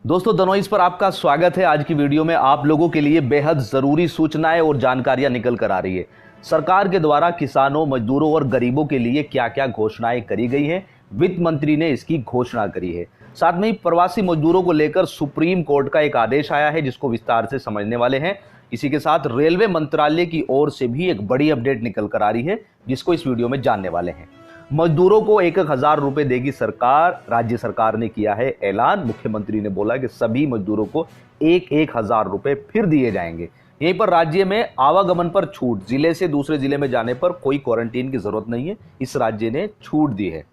दोस्तों दनोइस पर आपका स्वागत है। आज की वीडियो में आप लोगों के लिए बेहद जरूरी सूचनाएं और जानकारियां निकल कर आ रही है। सरकार के द्वारा किसानों, मजदूरों और गरीबों के लिए क्या क्या घोषणाएं करी गई हैं, वित्त मंत्री ने इसकी घोषणा करी है। साथ में ही प्रवासी मजदूरों को लेकर सुप्रीम कोर्ट का एक आदेश आया है, जिसको विस्तार से समझने वाले हैं। इसी के साथ रेलवे मंत्रालय की ओर से भी एक बड़ी अपडेट निकल कर आ रही है, जिसको इस वीडियो में जानने वाले हैं। मजदूरों को 1,000 रुपए देगी सरकार। राज्य सरकार ने किया है ऐलान। मुख्यमंत्री ने बोला कि सभी मजदूरों को 1,000 रुपए फिर दिए जाएंगे। यहीं पर राज्य में आवागमन पर छूट, जिले से दूसरे जिले में जाने पर कोई क्वारंटीन की जरूरत नहीं है, इस राज्य ने छूट दी है।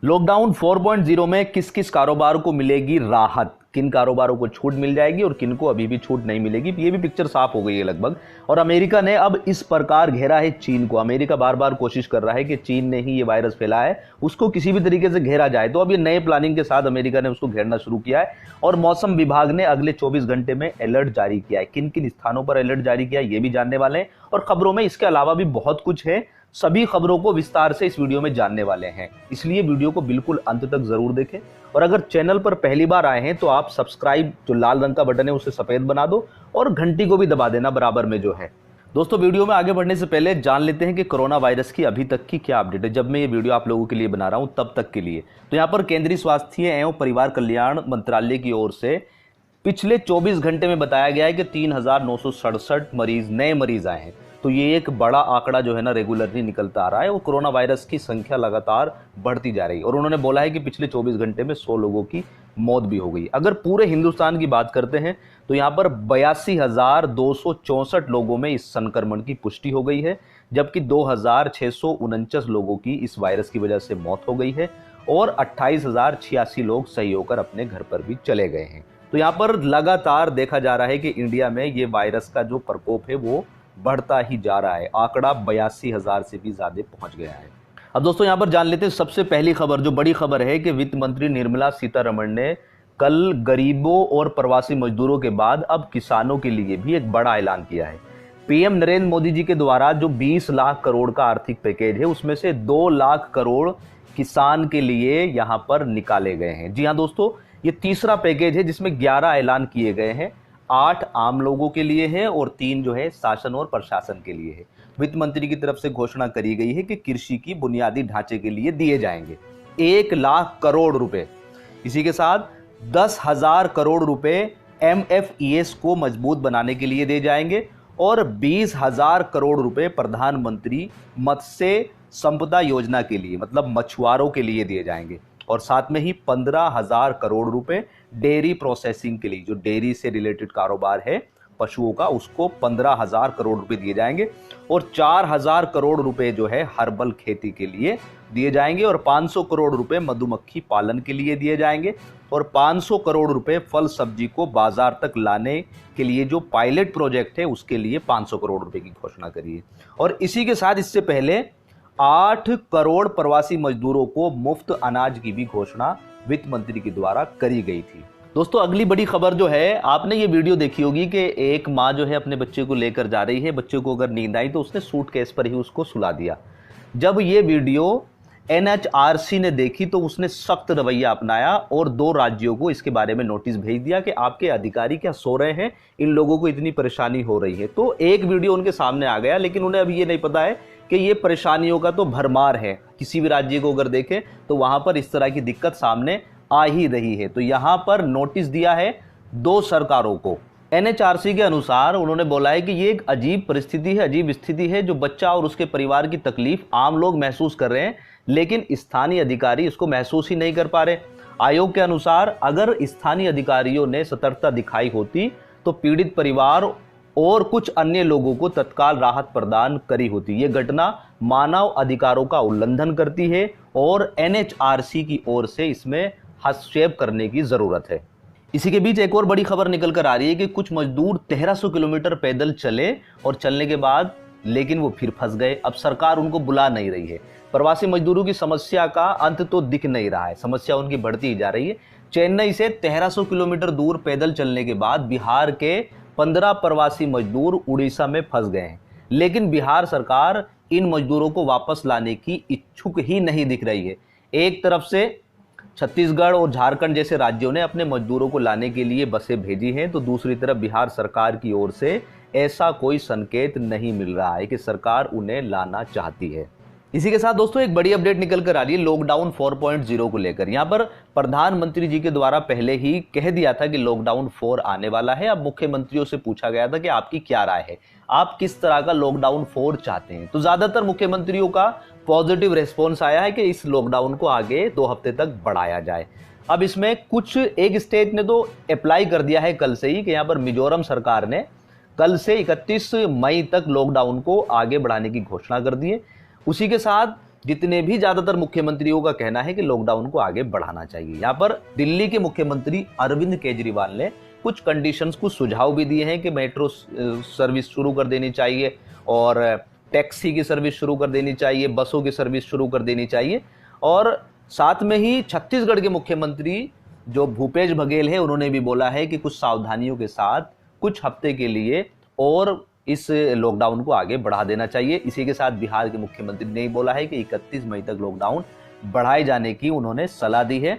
लॉकडाउन 4.0 में किस किस कारोबार को मिलेगी राहत, किन कारोबारों को छूट मिल जाएगी और किन को अभी भी छूट नहीं मिलेगी, ये भी पिक्चर साफ हो गई है लगभग। और अमेरिका ने अब इस प्रकार घेरा है चीन को। अमेरिका बार बार कोशिश कर रहा है कि चीन ने ही ये वायरस फैलाया है, उसको किसी भी तरीके से घेरा जाए। तो अब ये नए प्लानिंग के साथ अमेरिका ने उसको घेरना शुरू किया है। और मौसम विभाग ने अगले 24 घंटे में अलर्ट जारी किया है। किन किन स्थानों पर अलर्ट जारी किया है ये भी जानने वाले हैं। और खबरों में इसके अलावा भी बहुत कुछ है, सभी खबरों को विस्तार से इस वीडियो में जानने वाले हैं, इसलिए वीडियो को बिल्कुल अंत तक जरूर देखें। और अगर चैनल पर पहली बार आए हैं तो आप सब्सक्राइब, जो लाल रंग का बटन है उसे सफेद बना दो और घंटी को भी दबा देना बराबर में जो है। दोस्तों वीडियो में आगे बढ़ने से पहले जान लेते हैं कि कोरोना वायरस की अभी तक की क्या अपडेट है। जब मैं ये वीडियो आप लोगों के लिए बना रहा हूं तब तक के लिए, तो यहाँ पर केंद्रीय स्वास्थ्य एवं परिवार कल्याण मंत्रालय की ओर से पिछले 24 घंटे में बताया गया है कि 3,967 मरीज, नए मरीज आए हैं। तो ये एक बड़ा आंकड़ा जो है ना रेगुलरली निकलता आ रहा है और कोरोना वायरस की संख्या लगातार बढ़ती जा रही है। और उन्होंने बोला है कि पिछले 24 घंटे में 100 लोगों की मौत भी हो गई। अगर पूरे हिंदुस्तान की बात करते हैं तो यहाँ पर 82,264 लोगों में इस संक्रमण की पुष्टि हो गई है, जबकि 2,649 लोगों की इस वायरस की वजह से मौत हो गई है और 28,086 लोग सही होकर अपने घर पर भी चले गए हैं। तो यहाँ पर लगातार देखा जा रहा है कि इंडिया में ये वायरस का जो प्रकोप है वो बढ़ता ही जा रहा है। आंकड़ा 82,000 से भी ज्यादा पहुंच गया है। अब दोस्तों यहाँ पर जान लेते हैं सबसे पहली खबर, जो बड़ी खबर है कि वित्त मंत्री निर्मला सीतारमण ने कल गरीबों और प्रवासी मजदूरों के बाद अब किसानों के लिए भी एक बड़ा ऐलान किया है। पीएम नरेंद्र मोदी जी के द्वारा जो 20 लाख करोड़ का आर्थिक पैकेज है, उसमें से 2 लाख करोड़ किसान के लिए यहाँ पर निकाले गए हैं। जी हाँ दोस्तों, ये तीसरा पैकेज है जिसमें 11 ऐलान किए गए हैं। 8 आम लोगों के लिए है और 3 जो है शासन और प्रशासन के लिए है। वित्त मंत्री की तरफ से घोषणा करी गई है कि कृषि की बुनियादी ढांचे के लिए दिए जाएंगे 1 लाख करोड़ रुपए। इसी के साथ 10,000 करोड़ रुपए MFES को मजबूत बनाने के लिए दिए जाएंगे और 20,000 करोड़ रुपए प्रधानमंत्री मत्स्य संपदा योजना के लिए, मतलब मछुआरों के लिए दिए जाएंगे। और साथ में ही 15,000 करोड़ रुपए डेयरी प्रोसेसिंग के लिए, जो डेयरी से रिलेटेड कारोबार है पशुओं का, उसको 15,000 करोड़ रुपए दिए जाएंगे। और 4,000 करोड़ रुपए जो है हर्बल खेती के लिए दिए जाएंगे और 500 करोड़ रुपए मधुमक्खी पालन के लिए दिए जाएंगे और 500 करोड़ रुपए फल सब्जी को बाजार तक लाने के लिए जो पायलट प्रोजेक्ट है उसके लिए 500 करोड़ रुपए की घोषणा करी है। और इसी के साथ इससे पहले 8 करोड़ प्रवासी मजदूरों को मुफ्त अनाज की भी घोषणा वित्त मंत्री के द्वारा करी गई थी। दोस्तों अगली बड़ी खबर जो है, आपने ये वीडियो देखी होगी कि एक माँ जो है अपने बच्चे को लेकर जा रही है। बच्चे को अगर नींद आई तो उसने सूटकेस पर ही उसको सुला दिया। जब ये वीडियो NHRC ने देखी तो उसने सख्त रवैया अपनाया और 2 राज्यों को इसके बारे में नोटिस भेज दिया कि आपके अधिकारी क्या सो रहे हैं, इन लोगों को इतनी परेशानी हो रही है। तो एक वीडियो उनके सामने आ गया, लेकिन उन्हें अभी ये नहीं पता है कि ये परेशानियों का तो भरमार है। किसी भी राज्य को अगर देखें तो वहां पर इस तरह की दिक्कत सामने आ ही रही है। तो यहां पर नोटिस दिया है 2 सरकारों को। NHRC के अनुसार उन्होंने बोला है कि ये एक अजीब परिस्थिति है, अजीब स्थिति है, जो बच्चा और उसके परिवार की तकलीफ आम लोग महसूस कर रहे हैं, लेकिन स्थानीय अधिकारी इसको महसूस ही नहीं कर पा रहे। आयोग के अनुसार अगर स्थानीय अधिकारियों ने सतर्कता दिखाई होती तो पीड़ित परिवार और कुछ अन्य लोगों को तत्काल राहत प्रदान करी होती। ये घटना मानव अधिकारों का उल्लंघन करती है और NHRC की ओर से इसमें हस्तक्षेप करने की जरूरत है। इसी के बीच एक और बड़ी खबर निकल कर आ रही है कि कुछ मजदूर 1300 किलोमीटर पैदल चले और चलने के बाद लेकिन वो फिर फंस गए। अब सरकार उनको बुला नहीं रही है। प्रवासी मजदूरों की समस्या का अंत तो दिख नहीं रहा है, समस्या उनकी बढ़ती ही जा रही है। चेन्नई से 1300 किलोमीटर दूर पैदल चलने के बाद बिहार के 15 प्रवासी मजदूर उड़ीसा में फंस गए हैं, लेकिन बिहार सरकार इन मजदूरों को वापस लाने की इच्छुक ही नहीं दिख रही है। एक तरफ से छत्तीसगढ़ और झारखंड जैसे राज्यों ने अपने मजदूरों को लाने के लिए बसें भेजी हैं, तो दूसरी तरफ बिहार सरकार की ओर से ऐसा कोई संकेत नहीं मिल रहा है कि सरकार उन्हें लाना चाहती है। इसी के साथ दोस्तों एक बड़ी अपडेट निकल कर आ रही है लॉकडाउन 4.0 को लेकर। यहाँ पर प्रधानमंत्री जी के द्वारा पहले ही कह दिया था कि लॉकडाउन 4 आने वाला है। अब मुख्यमंत्रियों से पूछा गया था कि आपकी क्या राय है, आप किस तरह का लॉकडाउन 4 चाहते हैं। तो ज्यादातर मुख्यमंत्रियों का पॉजिटिव रेस्पॉन्स आया है कि इस लॉकडाउन को आगे 2 हफ्ते तक बढ़ाया जाए। अब इसमें कुछ एक स्टेट ने तो अप्लाई कर दिया है कल से ही, कि यहाँ पर मिजोरम सरकार ने कल से 31 मई तक लॉकडाउन को आगे बढ़ाने की घोषणा कर दी है। उसी के साथ जितने भी ज्यादातर मुख्यमंत्रियों का कहना है कि लॉकडाउन को आगे बढ़ाना चाहिए। यहाँ पर दिल्ली के मुख्यमंत्री अरविंद केजरीवाल ने कुछ कंडीशंस, कुछ सुझाव भी दिए हैं कि मेट्रो सर्विस शुरू कर देनी चाहिए और टैक्सी की सर्विस शुरू कर देनी चाहिए, बसों की सर्विस शुरू कर देनी चाहिए। और साथ में ही छत्तीसगढ़ के मुख्यमंत्री जो भूपेश बघेल है, उन्होंने भी बोला है कि कुछ सावधानियों के साथ कुछ हफ्ते के लिए और इस लॉकडाउन को आगे बढ़ा देना चाहिए। इसी के साथ बिहार के मुख्यमंत्री ने बोला है कि 31 मई तक लॉकडाउन बढ़ाए जाने की उन्होंने सलाह दी है।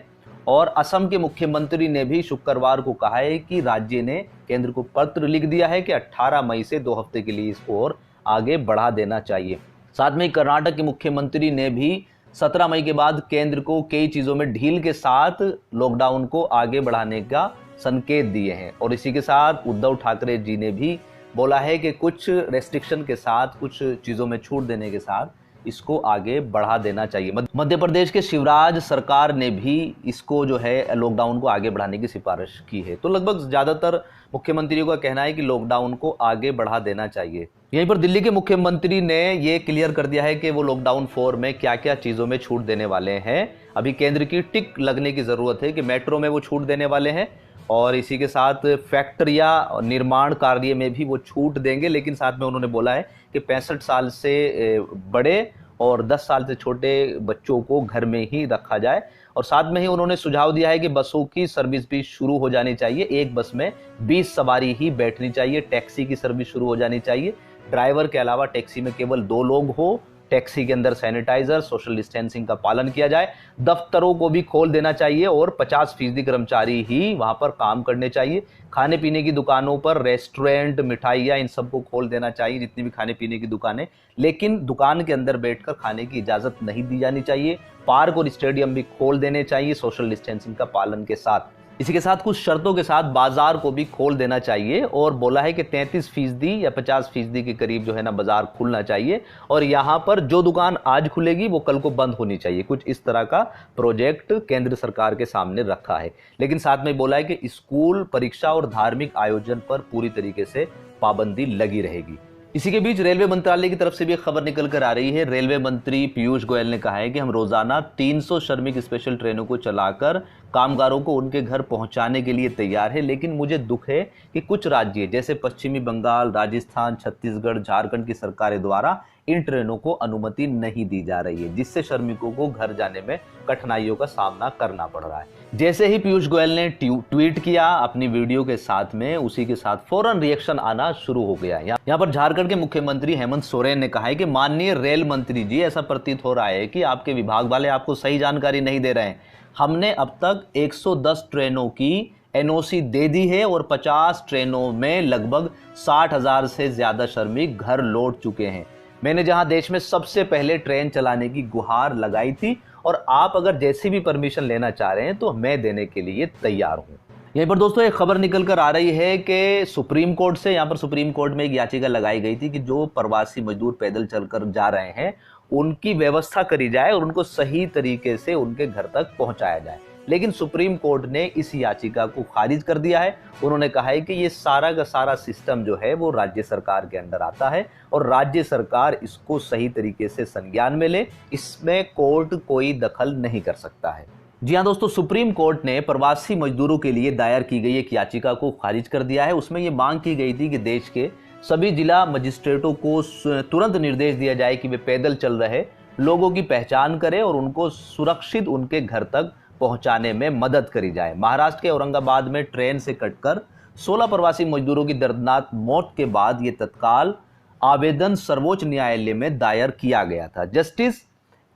और असम के मुख्यमंत्री ने भी शुक्रवार को कहा है कि राज्य ने केंद्र को पत्र लिख दिया है कि 18 मई से 2 हफ्ते के लिए इसको और आगे बढ़ा देना चाहिए। साथ में कर्नाटक के मुख्यमंत्री ने भी 17 मई के बाद केंद्र को कई चीजों में ढील के साथ लॉकडाउन को आगे बढ़ाने का संकेत दिए हैं। और इसी के साथ उद्धव ठाकरे जी ने भी बोला है कि कुछ रेस्ट्रिक्शन के साथ, कुछ चीजों में छूट देने के साथ इसको आगे बढ़ा देना चाहिए। मध्य प्रदेश के शिवराज सरकार ने भी इसको जो है लॉकडाउन को आगे बढ़ाने की सिफारिश की है। तो लगभग ज्यादातर मुख्यमंत्रियों का कहना है कि लॉकडाउन को आगे बढ़ा देना चाहिए। यहीं पर दिल्ली के मुख्यमंत्री ने ये क्लियर कर दिया है कि वो लॉकडाउन 4 में क्या क्या चीजों में छूट देने वाले हैं। अभी केंद्र की टिक लगने की जरूरत है कि मेट्रो में वो छूट देने वाले हैं, और इसी के साथ फैक्ट्रियां निर्माण कार्य में भी वो छूट देंगे। लेकिन साथ में उन्होंने बोला है कि 65 साल से बड़े और 10 साल से छोटे बच्चों को घर में ही रखा जाए। और साथ में ही उन्होंने सुझाव दिया है कि बसों की सर्विस भी शुरू हो जानी चाहिए, एक बस में 20 सवारी ही बैठनी चाहिए। टैक्सी की सर्विस शुरू हो जानी चाहिए, ड्राइवर के अलावा टैक्सी में केवल 2 लोग हो, टैक्सी के अंदर सैनिटाइजर, सोशल डिस्टेंसिंग का पालन किया जाए। दफ्तरों को भी खोल देना चाहिए और 50% कर्मचारी ही वहां पर काम करने चाहिए। खाने पीने की दुकानों पर, रेस्टोरेंट, मिठाइयाँ, इन सबको खोल देना चाहिए, जितनी भी खाने पीने की दुकानें, लेकिन दुकान के अंदर बैठकर खाने की इजाजत नहीं दी जानी चाहिए। पार्क और स्टेडियम भी खोल देने चाहिए सोशल डिस्टेंसिंग का पालन के साथ। इसी के साथ कुछ शर्तों के साथ बाजार को भी खोल देना चाहिए, और बोला है कि 33% या 50% के करीब जो है ना बाजार खुलना चाहिए, और यहाँ पर जो दुकान आज खुलेगी वो कल को बंद होनी चाहिए। कुछ इस तरह का प्रोजेक्ट केंद्र सरकार के सामने रखा है। लेकिन साथ में बोला है कि स्कूल, परीक्षा और धार्मिक आयोजन पर पूरी तरीके से पाबंदी लगी रहेगी। इसी के बीच रेलवे मंत्रालय की तरफ से भी एक खबर निकल कर आ रही है। रेलवे मंत्री पीयूष गोयल ने कहा है कि हम रोजाना 300 श्रमिक स्पेशल ट्रेनों को चलाकर कामगारों को उनके घर पहुंचाने के लिए तैयार है, लेकिन मुझे दुख है कि कुछ राज्य जैसे पश्चिमी बंगाल, राजस्थान, छत्तीसगढ़, झारखंड की सरकारें द्वारा इन ट्रेनों को अनुमति नहीं दी जा रही है, जिससे श्रमिकों को घर जाने में कठिनाइयों का सामना करना पड़ रहा है। जैसे ही पीयूष गोयल ने ट्वीट किया अपनी वीडियो के साथ में, उसी के साथ फौरन रिएक्शन आना शुरू हो गया। यहाँ पर झारखंड के मुख्यमंत्री हेमंत सोरेन ने कहा है कि माननीय रेल मंत्री जी, ऐसा प्रतीत हो रहा है कि आपके विभाग वाले आपको सही जानकारी नहीं दे रहे हैं। हमने अब तक 110 ट्रेनों की एनओसी दे दी है और 50 ट्रेनों में लगभग 60,000 से ज्यादा श्रमिक घर लौट चुके हैं। मैंने जहां देश में सबसे पहले ट्रेन चलाने की गुहार लगाई थी, और आप अगर जैसी भी परमिशन लेना चाह रहे हैं तो मैं देने के लिए तैयार हूं। यहीं पर दोस्तों एक खबर निकल कर आ रही है कि सुप्रीम कोर्ट से, यहाँ पर सुप्रीम कोर्ट में एक याचिका लगाई गई थी कि जो प्रवासी मजदूर पैदल चलकर जा रहे हैं उनकी व्यवस्था करी जाए और उनको सही तरीके से उनके घर तक पहुंचाया जाए। लेकिन सुप्रीम कोर्ट ने इस याचिका को खारिज कर दिया है। उन्होंने कहा है कि ये सारा का सारा सिस्टम जो है वो राज्य सरकार के अंदर आता है और राज्य सरकार इसको सही तरीके से संज्ञान में ले, इसमें कोर्ट कोई दखल नहीं कर सकता है। जी हाँ दोस्तों, सुप्रीम कोर्ट ने प्रवासी मजदूरों के लिए दायर की गई एक याचिका को खारिज कर दिया है। उसमें ये मांग की गई थी कि देश के सभी जिला मजिस्ट्रेटों को तुरंत निर्देश दिया जाए कि वे पैदल चल रहे लोगों की पहचान करें और उनको सुरक्षित उनके घर तक पहुंचाने में मदद करी जाए। महाराष्ट्र के औरंगाबाद में ट्रेन से कटकर 16 प्रवासी मजदूरों की दर्दनाक मौत के बाद ये तत्काल आवेदन सर्वोच्च न्यायालय में दायर किया गया था। जस्टिस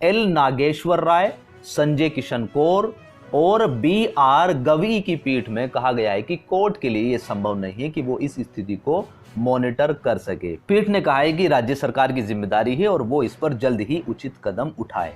एल नागेश्वर राय, संजय किशन कौर, और B.R. गवी की पीठ में कहा गया है कि कोर्ट के लिए यह संभव नहीं है कि वो इस स्थिति को मॉनिटर कर सके। पीठ ने कहा है कि राज्य सरकार की जिम्मेदारी है और वो इस पर जल्द ही उचित कदम उठाए।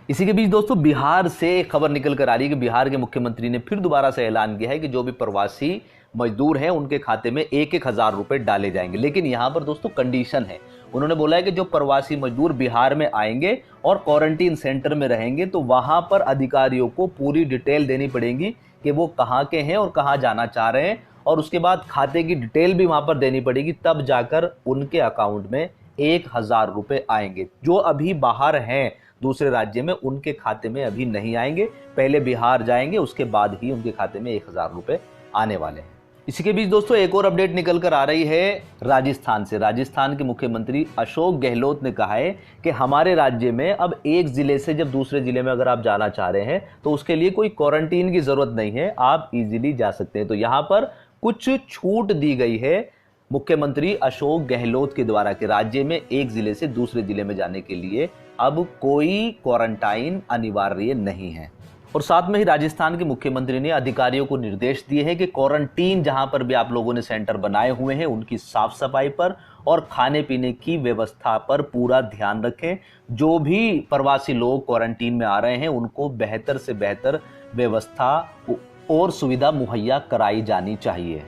इसी के बीच दोस्तों बिहार से खबर निकल कर आ रही है कि बिहार के मुख्यमंत्री ने फिर दोबारा से ऐलान किया है कि जो भी प्रवासी मजदूर हैं उनके खाते में 1,000 रुपए डाले जाएंगे। लेकिन यहाँ पर दोस्तों कंडीशन है, उन्होंने बोला है कि जो प्रवासी मजदूर बिहार में आएंगे और क्वारंटीन सेंटर में रहेंगे तो वहां पर अधिकारियों को पूरी डिटेल देनी पड़ेगी कि वो कहाँ के हैं और कहाँ जाना चाह रहे हैं, और उसके बाद खाते की डिटेल भी वहां पर देनी पड़ेगी, तब जाकर उनके अकाउंट में 1,000 रुपए आएंगे। जो अभी बाहर हैं दूसरे राज्य में उनके खाते में अभी नहीं आएंगे, पहले बिहार जाएंगे उसके बाद ही उनके खाते में 1,000 रुपए आने वाले हैं। इसी के बीच दोस्तों एक और अपडेट निकल कर आ रही है राजस्थान से। राजस्थान के मुख्यमंत्री अशोक गहलोत ने कहा है कि हमारे राज्य में अब एक जिले से जब दूसरे जिले में अगर आप जाना चाह रहे हैं तो उसके लिए कोई क्वारंटीन की जरूरत नहीं है, आप इजीली जा सकते हैं। तो यहाँ पर कुछ छूट दी गई है मुख्यमंत्री अशोक गहलोत के द्वारा कि राज्य में एक जिले से दूसरे जिले में जाने के लिए अब कोई क्वारंटाइन अनिवार्य नहीं है। और साथ में ही राजस्थान के मुख्यमंत्री ने अधिकारियों को निर्देश दिए हैं कि क्वारंटीन जहां पर भी आप लोगों ने सेंटर बनाए हुए हैं उनकी साफ सफाई पर और खाने पीने की व्यवस्था पर पूरा ध्यान रखें। जो भी प्रवासी लोग क्वारंटीन में आ रहे हैं उनको बेहतर से बेहतर व्यवस्था और सुविधा मुहैया कराई जानी चाहिए।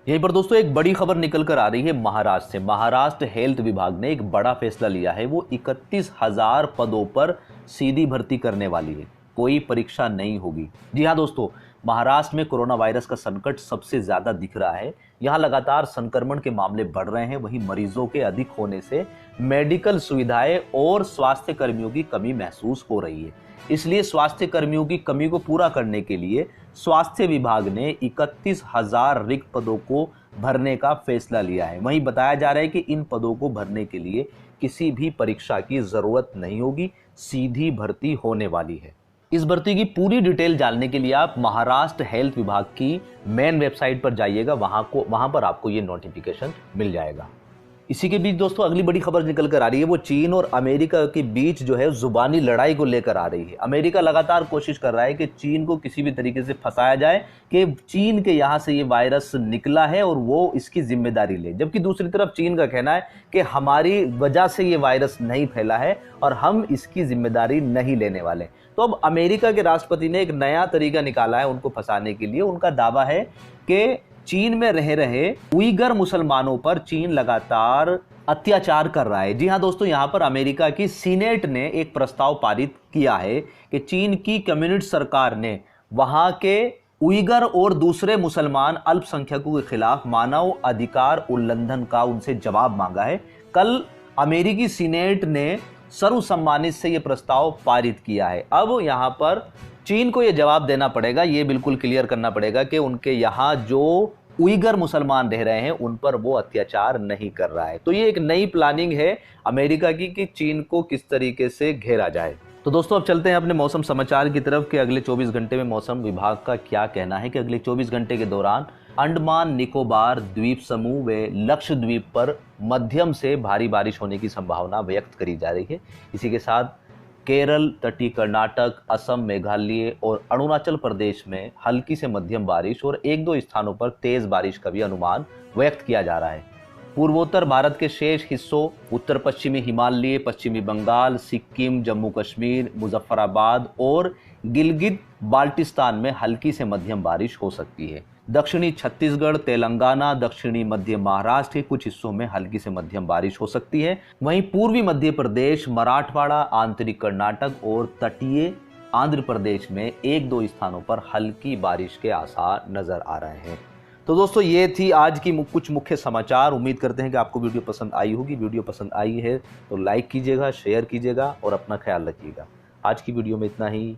यहीं पर दोस्तों एक बड़ी खबर निकल कर आ रही है महाराष्ट्र से। महाराष्ट्र हेल्थ विभाग ने एक बड़ा फैसला लिया है, वो 31,000 पदों पर सीधी भर्ती करने वाली है, कोई परीक्षा नहीं होगी। जी हाँ दोस्तों, महाराष्ट्र में कोरोना वायरस का संकट सबसे ज्यादा दिख रहा है। यहाँ लगातार संक्रमण के मामले बढ़ रहे हैं, वहीं मरीजों के अधिक होने से मेडिकल सुविधाएं और स्वास्थ्य कर्मियों की कमी महसूस हो रही है। इसलिए स्वास्थ्य कर्मियों की कमी को पूरा करने के लिए स्वास्थ्य विभाग ने 31,000 रिक्त पदों को भरने का फैसला लिया है। वहीं बताया जा रहा है कि इन पदों को भरने के लिए किसी भी परीक्षा की जरूरत नहीं होगी, सीधी भर्ती होने वाली है। इस भर्ती की पूरी डिटेल जानने के लिए आप महाराष्ट्र हेल्थ विभाग की मेन वेबसाइट पर जाइएगा, वहां पर आपको ये नोटिफिकेशन मिल जाएगा। इसी के बीच दोस्तों अगली बड़ी खबर निकल कर आ रही है, वो चीन और अमेरिका के बीच जो है जुबानी लड़ाई को लेकर आ रही है। अमेरिका लगातार कोशिश कर रहा है कि चीन को किसी भी तरीके से फंसाया जाए कि चीन के यहाँ से ये वायरस निकला है और वो इसकी जिम्मेदारी ले, जबकि दूसरी तरफ चीन का कहना है कि हमारी वजह से ये वायरस नहीं फैला है और हम इसकी जिम्मेदारी नहीं लेने वाले। तो अब अमेरिका के राष्ट्रपति ने एक नया तरीका निकाला है उनको फंसाने के लिए। उनका दावा है कि चीन में रह रहे उइगर मुसलमानों पर चीन लगातार अत्याचार कर रहा है। जी हां दोस्तों, यहां पर अमेरिका की सीनेट ने एक प्रस्ताव पारित किया है कि चीन की कम्युनिस्ट सरकार ने वहां के उइगर और दूसरे मुसलमान अल्पसंख्यकों के खिलाफ मानव अधिकार उल्लंघन का उनसे जवाब मांगा है। कल अमेरिकी सीनेट ने सर्वसम्मानित से यह प्रस्ताव पारित किया है। अब यहां पर चीन को यह जवाब देना पड़ेगा, यह बिल्कुल क्लियर करना पड़ेगा कि उनके यहां जो उइगर मुसलमान रह रहे हैं उन पर वो अत्याचार नहीं कर रहा है। तो ये एक नई प्लानिंग है अमेरिका की कि चीन को किस तरीके से घेरा जाए। तो दोस्तों अब चलते हैं अपने मौसम समाचार की तरफ कि अगले 24 घंटे में मौसम विभाग का क्या कहना है कि अगले 24 घंटे के दौरान अंडमान निकोबार द्वीप समूह व लक्षद्वीप पर मध्यम से भारी बारिश होने की संभावना व्यक्त करी जा रही है। इसी के साथ केरल, तटीय कर्नाटक, असम, मेघालय और अरुणाचल प्रदेश में हल्की से मध्यम बारिश और 1-2 स्थानों पर तेज बारिश का भी अनुमान व्यक्त किया जा रहा है। पूर्वोत्तर भारत के शेष हिस्सों, उत्तर पश्चिमी हिमालय, पश्चिमी बंगाल, सिक्किम, जम्मू कश्मीर, मुजफ्फराबाद और गिलगित बाल्टिस्तान में हल्की से मध्यम बारिश हो सकती है। दक्षिणी छत्तीसगढ़, तेलंगाना, दक्षिणी मध्य महाराष्ट्र के कुछ हिस्सों में हल्की से मध्यम बारिश हो सकती है। वहीं पूर्वी मध्य प्रदेश, मराठवाड़ा, आंतरिक कर्नाटक और तटीय आंध्र प्रदेश में 1-2 स्थानों पर हल्की बारिश के आसार नजर आ रहे हैं। तो दोस्तों ये थी आज की कुछ मुख्य समाचार। उम्मीद करते हैं कि आपको वीडियो पसंद आई होगी। वीडियो पसंद आई है तो लाइक कीजिएगा, शेयर कीजिएगा और अपना ख्याल रखिएगा। आज की वीडियो में इतना ही।